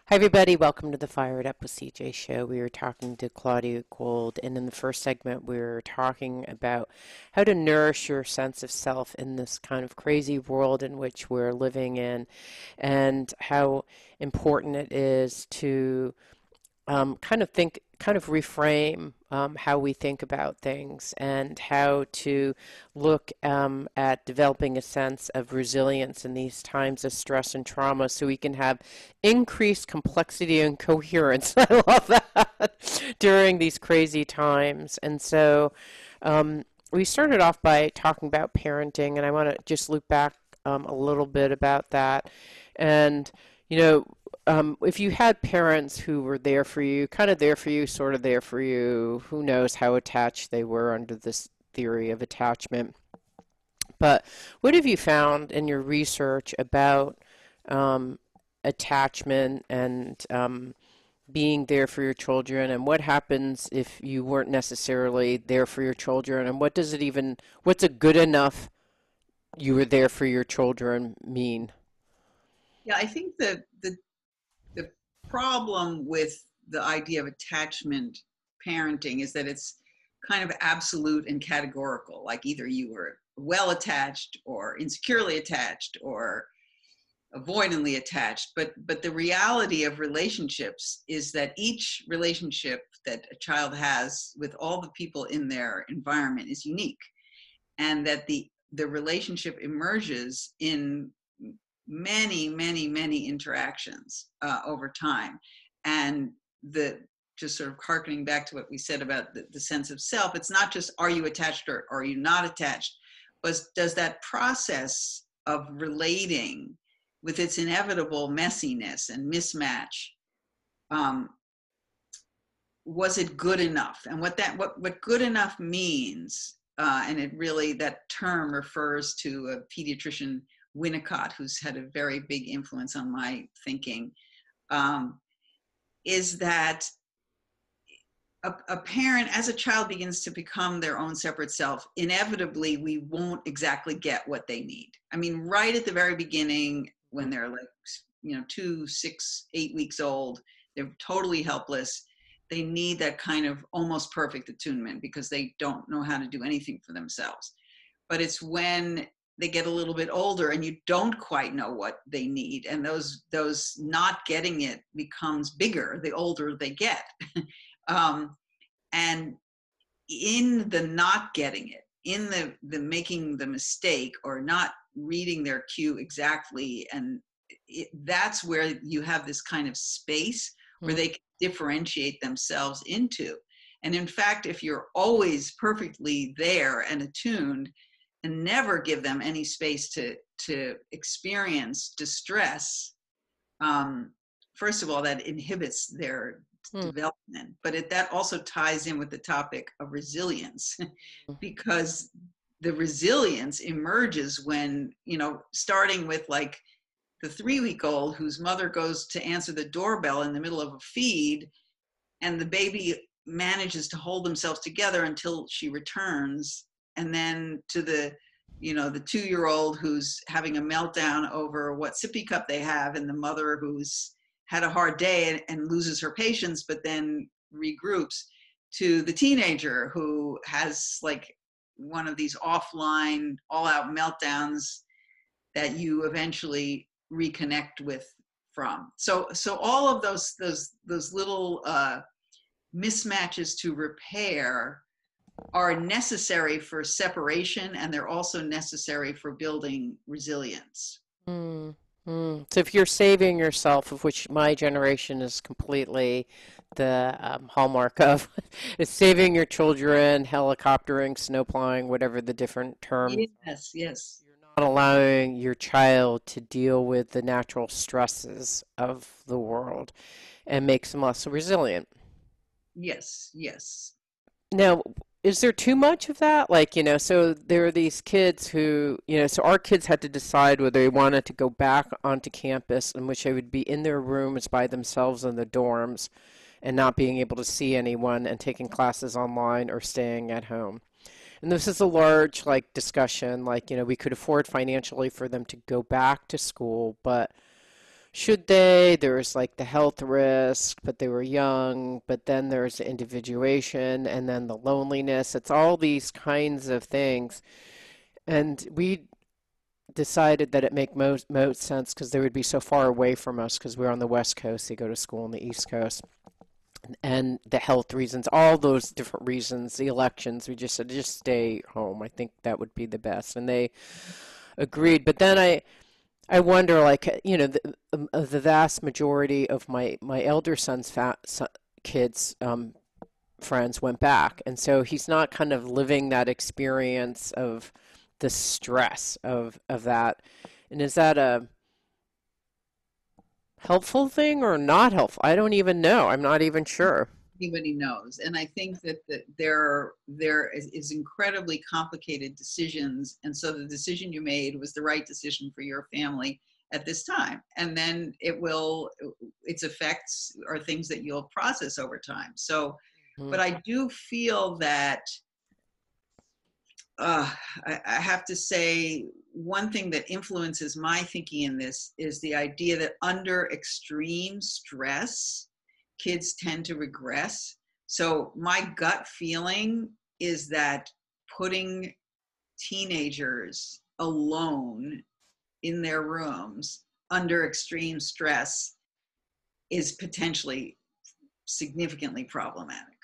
Hi, everybody. Welcome to the Fired Up with CJ show. We were talking to Claudia Gold, and in the first segment, we were talking about how to nourish your sense of self in this kind of crazy world in which we're living in, and how important it is to kind of reframe how we think about things and how to look at developing a sense of resilience in these times of stress and trauma so we can have increased complexity and coherence. I love that during these crazy times. And so we started off by talking about parenting, and I want to just loop back a little bit about that. And, you know, if you had parents who were there for you, kind of there for you, sort of there for you, who knows how attached they were under this theory of attachment. But what have you found in your research about attachment and being there for your children, and what happens if you weren't necessarily there for your children, and what's a good enough you were there for your children mean? Yeah, I think that the problem with the idea of attachment parenting is that it's kind of absolute and categorical. Like either you were well attached or insecurely attached or avoidantly attached. But the reality of relationships is that each relationship that a child has with all the people in their environment is unique, and that the relationship emerges in many interactions over time. And the just sort of harkening back to what we said about the sense of self, it's not just are you attached or are you not attached, but does that process of relating with its inevitable messiness and mismatch, um, was it good enough? And what good enough means, and it really, that term refers to a pediatrician, Winnicott, who's had a very big influence on my thinking, is that a parent, as a child begins to become their own separate self, inevitably we won't exactly get what they need. I mean, right at the very beginning, when they're like, 2, 6, 8 weeks old, they're totally helpless. They need that kind of almost perfect attunement because they don't know how to do anything for themselves. But it's when they get a little bit older and you don't quite know what they need, and those not getting it becomes bigger the older they get. And in the not getting it, in the making the mistake or not reading their cue exactly, and that's where you have this kind of space where they can differentiate themselves into. And in fact, if you're always perfectly there and attuned and never give them any space to experience distress, first of all, that inhibits their Hmm. development. But that also ties in with the topic of resilience, because the resilience emerges when, starting with like the 3-week-old whose mother goes to answer the doorbell in the middle of a feed, and the baby manages to hold themselves together until she returns, and then to the 2-year-old who's having a meltdown over what sippy cup they have, and the mother who's had a hard day and loses her patience but then regroups, to the teenager who has like one of these offline all-out meltdowns that you eventually reconnect with from. So all of those little mismatches to repair are necessary for separation, and they're also necessary for building resilience. Mm, So if you're saving yourself, of which my generation is completely the hallmark of, is saving your children, helicoptering, snowplowing, whatever the different terms, Yes, yes, you're not allowing your child to deal with the natural stresses of the world and makes them less resilient. yes, yes. Now, is there too much of that? Like, so there are these kids who, so our kids had to decide whether they wanted to go back onto campus, in which they would be in their rooms by themselves in the dorms and not being able to see anyone and taking classes online or staying at home. And this is a large, like, discussion. Like, we could afford financially for them to go back to school, but should they? There's like the health risk, but they were young, but then there's the individuation and then the loneliness. It's all these kinds of things. And we decided that it make most sense because they would be so far away from us because we're on the West Coast. They go to school on the East Coast. And the health reasons, all those different reasons, the elections, we just said just stay home. I think that would be the best. And they agreed. But then I wonder, like, the vast majority of my elder son's kids, friends went back, and so he's not kind of living that experience of the stress of that. And is that a helpful thing or not helpful? I don't even know. I'm not even sure. Anybody knows. And I think that there is incredibly complicated decisions. And so the decision you made was the right decision for your family at this time. And then its effects are things that you'll process over time. So, Mhm. but I do feel that uh, I have to say, one thing that influences my thinking in this is the idea that under extreme stress, kids tend to regress. So, my gut feeling is that putting teenagers alone in their rooms under extreme stress is potentially significantly problematic.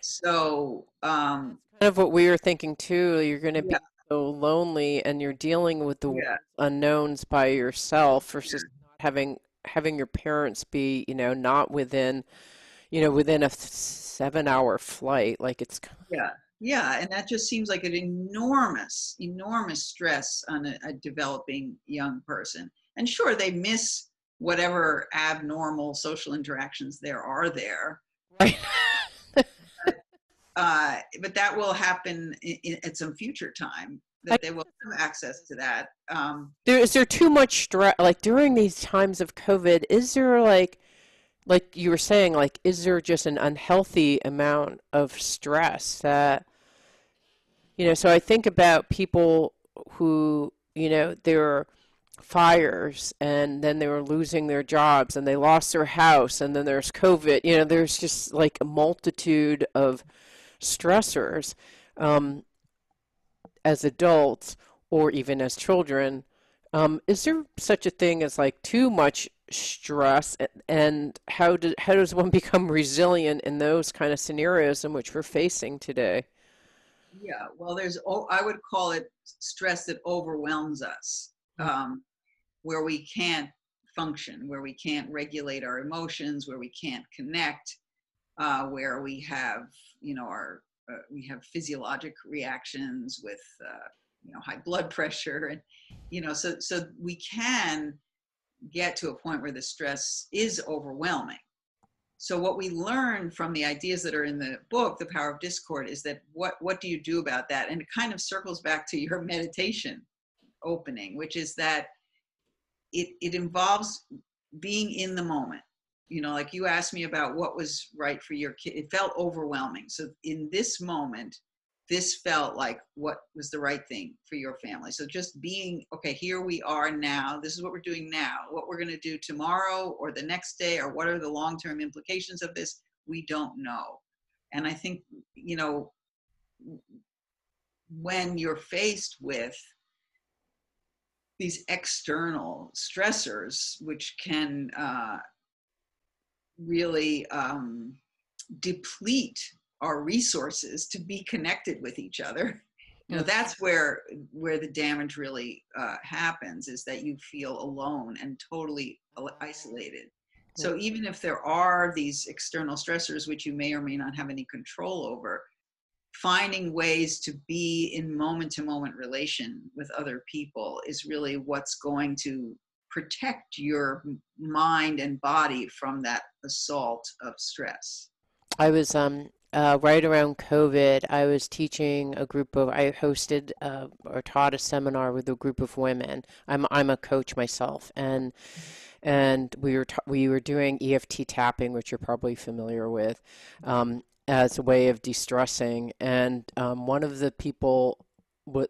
So, Kind of what we were thinking too. You're going to yeah, be so lonely and you're dealing with the world's yeah, unknowns by yourself versus yeah. not having your parents be, not within a 7 hour flight. Like it's Yeah, yeah, and that just seems like an enormous, enormous stress on a developing young person. And sure, they miss whatever abnormal social interactions there are there, right. but that will happen at some future time. I That they will have access to that. Is there too much stress like during these times of COVID? Is there like you were saying, like is there just an unhealthy amount of stress that so I think about people who, there were fires and then they were losing their jobs and they lost their house and then there's COVID. There's just like a multitude of stressors um, as adults or even as children. Is there such a thing as like too much stress and how does one become resilient in those kind of scenarios in which we're facing today? Yeah, well, I would call it stress that overwhelms us, where we can't function, where we can't regulate our emotions, where we can't connect, where we have, our we have physiologic reactions with, high blood pressure, and so we can get to a point where the stress is overwhelming. So what we learn from the ideas that are in the book, The Power of Discord, is that what do you do about that? And it kind of circles back to your meditation opening, which is that it involves being in the moment. Like you asked me about what was right for your kid. It felt overwhelming. So in this moment, this felt like what was the right thing for your family. So just being, okay, here we are now. This is what we're doing now. What we're going to do tomorrow or the next day, or what are the long-term implications of this? We don't know. And I think, when you're faced with these external stressors, which can really deplete our resources to be connected with each other. That's where the damage really happens, is that you feel alone and totally isolated. So even if there are these external stressors which you may or may not have any control over, finding ways to be in moment to moment relation with other people is really what's going to protect your mind and body from that assault of stress. I was right around COVID. I hosted or taught a seminar with a group of women. I'm a coach myself, and we were doing EFT tapping, which you're probably familiar with, as a way of de-stressing. And one of the people,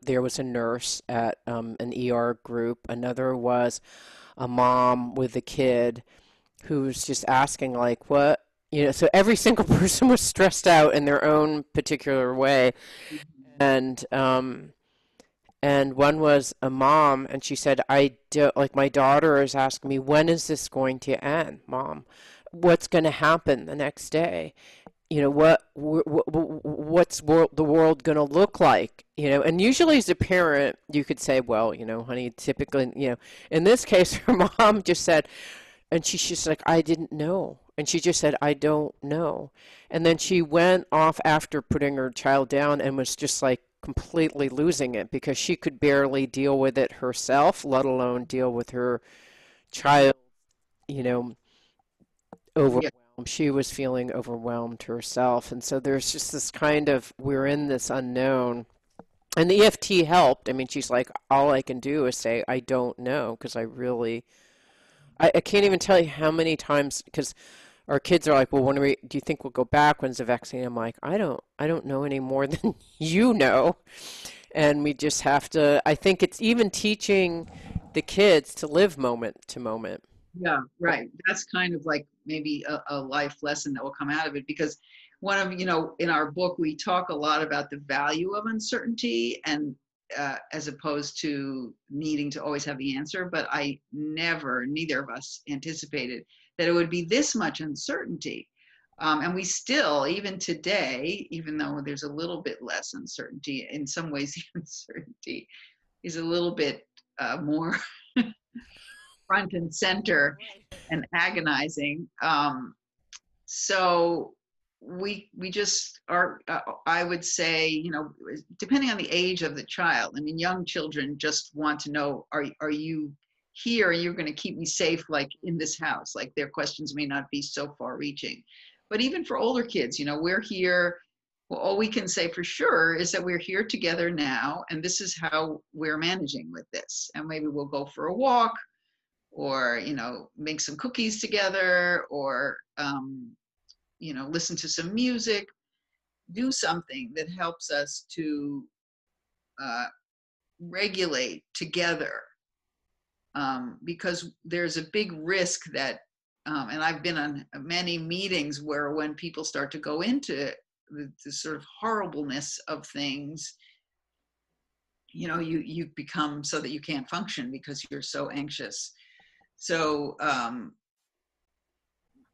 there was a nurse at an ER group. Another was a mom with a kid who was just asking, like, what, so every single person was stressed out in their own particular way. Mhm. And one was a mom, and she said, I do, like, my daughter is asking me, when is this going to end, Mom? What's going to happen the next day? What's the world going to look like? And usually as a parent, you could say, well, honey, typically, in this case, her mom just said, and she's just like, I didn't know. And she just said, I don't know. And then she went off after putting her child down and was just like completely losing it because she could barely deal with it herself, let alone deal with her child, you know, overwhelmed. Yeah, She was feeling overwhelmed herself. And so there's just this kind of, we're in this unknown. And the EFT helped. I mean, she's like, all I can do is say, I don't know, because I can't even tell you how many times, because our kids are like, well, do you think we'll go back? When's the vaccine? I'm like, I don't know any more than you know. And we just have to, I think it's even teaching the kids to live moment to moment. yeah, right. That's kind of like maybe a life lesson that will come out of it because one of, in our book, we talk a lot about the value of uncertainty and as opposed to needing to always have the answer. But neither of us anticipated that it would be this much uncertainty. And we still, even today, even though there's a little bit less uncertainty, in some ways, the uncertainty is a little bit more front and center and agonizing. So we just are. I would say, depending on the age of the child. I mean, young children just want to know: Are you here? Are you going to keep me safe, like in this house? Like their questions may not be so far-reaching. But even for older kids, we're here. Well, all we can say for sure is that we're here together now, and this is how we're managing with this. And maybe we'll go for a walk, or make some cookies together, or listen to some music, do something that helps us to uh, regulate together, because there's a big risk that and I've been on many meetings where when people start to go into the sort of horribleness of things, you become so that you can't function because you're so anxious. So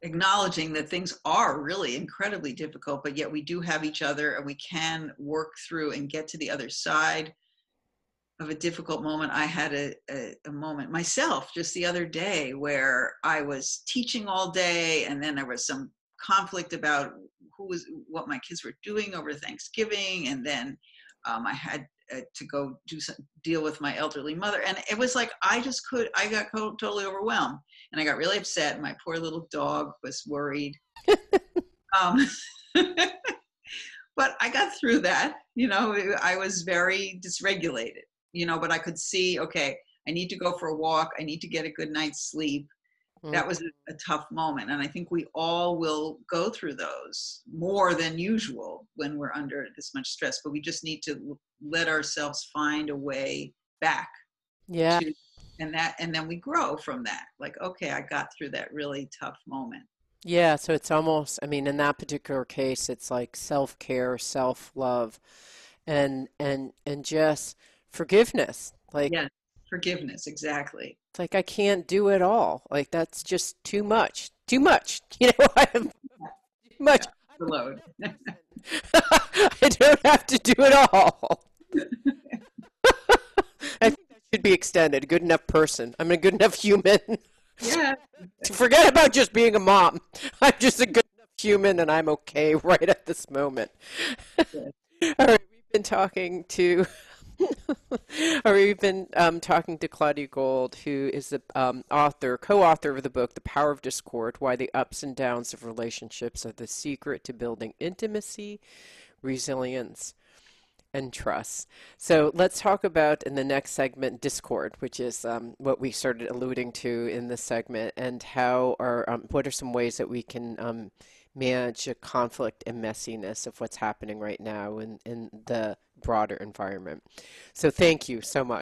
acknowledging that things are really incredibly difficult, but yet we do have each other and we can work through and get to the other side of a difficult moment. I had a moment myself just the other day where I was teaching all day, and then there was some conflict about what my kids were doing over Thanksgiving, and then I had to go deal with my elderly mother, and it was like I got totally overwhelmed, and I got really upset. My poor little dog was worried. Um, but I got through that. I was very dysregulated, but I could see, okay, I need to go for a walk. I need to get a good night's sleep. Mm. That was a tough moment. And I think we all will go through those more than usual when we're under this much stress, but we just need to let ourselves find a way back Yeah. to, and then we grow from that. Like, okay, I got through that really tough moment. Yeah, so it's almost, I mean, in that particular case, it's like self-care, self-love, and just forgiveness. Like Yes, forgiveness, exactly. it's like I can't do it all. Like that's just too much. Too much. I have too Yeah, much. the load. I don't have to do it all. I think that should be extended. Good enough person. I'm a good enough human Yeah. to forget about just being a mom. I'm just a good enough human and I'm okay right at this moment. All right, we've been talking to or we've been talking to Claudia Gold, who is the co-author of the book The Power of Discord: Why the Ups and Downs of Relationships Are the Secret to Building Intimacy, Resilience, and Trust. So let's talk about in the next segment discord, which is what we started alluding to in this segment, and what are some ways that we can manage a conflict and messiness of what's happening right now in the broader environment. So thank you so much.